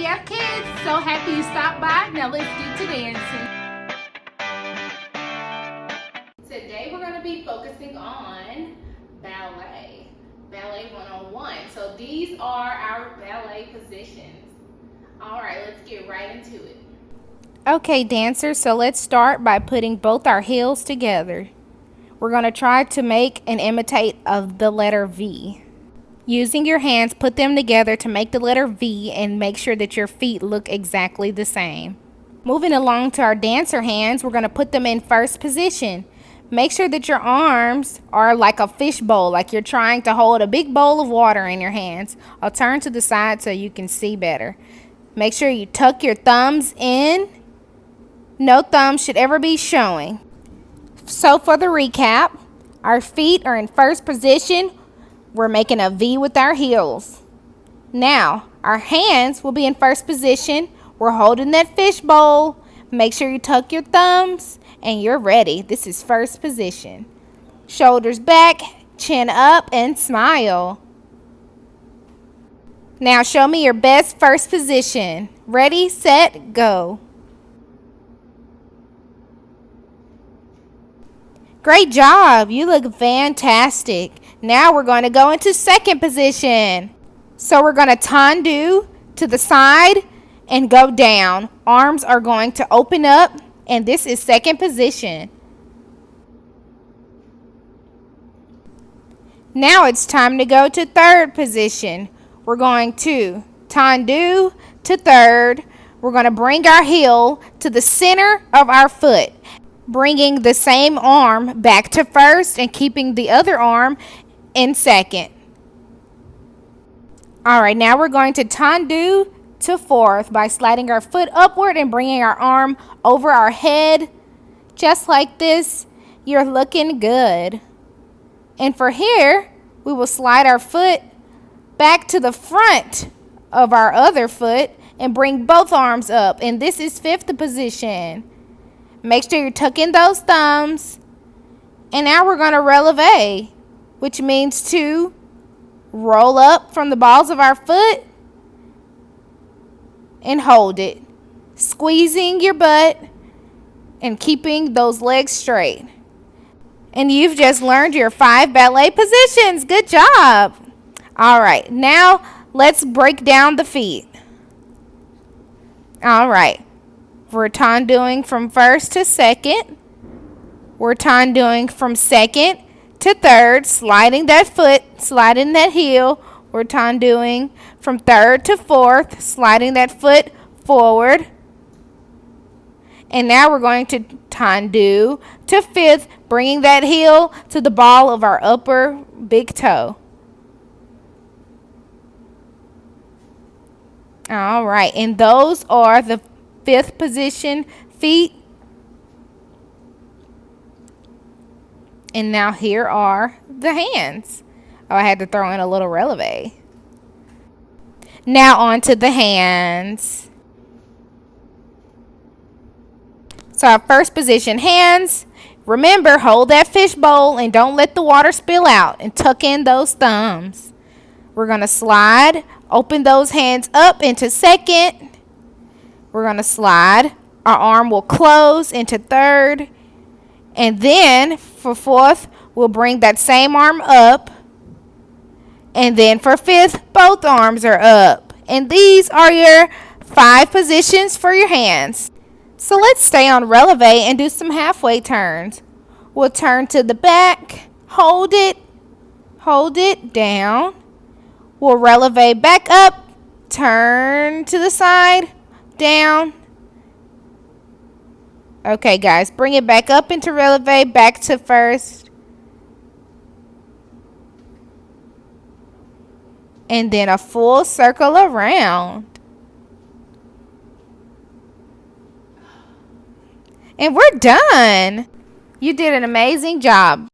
IVF Kids. So happy you stopped by. Now let's get to dancing. Today we're going to be focusing on ballet. Ballet 101. So these are our ballet positions. Alright, let's get right into it. Okay, dancers, so let's start by putting both our heels together. We're going to try to make and imitate of the letter V. Using your hands, put them together to make the letter V and make sure that your feet look exactly the same. Moving along to our dancer hands, we're going to put them in first position. Make sure that your arms are like a fish bowl, like you're trying to hold a big bowl of water in your hands. I'll turn to the side so you can see better. Make sure you tuck your thumbs in. No thumbs should ever be showing. So for the recap, our feet are in first position. We're making a V with our heels. Now, our hands will be in first position. We're holding that fish bowl. Make sure you tuck your thumbs and you're ready. This is first position. Shoulders back, chin up, and smile. Now show me your best first position. Ready, set, go. Great job. You look fantastic. Now we're going to go into second position. So we're going to tendu to the side and go down. Arms are going to open up, and this is second position. Now it's time to go to third position. We're going to tendu to third. We're going to bring our heel to the center of our foot, bringing the same arm back to first and keeping the other arm in second. Alright, now we're going to tendu to fourth by sliding our foot upward and bringing our arm over our head. Just like this, you're looking good. And for here, we will slide our foot back to the front of our other foot and bring both arms up. And this is fifth position. Make sure you tuck in those thumbs. And now we're going to releve, which means to roll up from the balls of our foot and hold it, squeezing your butt and keeping those legs straight. And you've just learned your 5 ballet positions. Good job. All right, now let's break down the feet. All right, we're tenduing from first to second. We're tenduing from second to third, sliding that foot, sliding that heel. We're tenduing from third to fourth, sliding that foot forward. And now we're going to tendu to fifth, bringing that heel to the ball of our upper big toe. All right, and those are the fifth position feet. And now here are the hands. Oh, I had to throw in a little releve. Now on to the hands. So our first position, hands. Remember, hold that fish bowl and don't let the water spill out. And tuck in those thumbs. We're going to slide. Open those hands up into second. We're going to slide. Our arm will close into third. And then for fourth, we'll bring that same arm up. And then for fifth, both arms are up. And these are your 5 positions for your hands. So let's stay on releve and do some halfway turns. We'll turn to the back, hold it down. We'll releve back up, turn to the side, down. Okay, guys, bring it back up into releve, back to first. And then a full circle around. And we're done. You did an amazing job.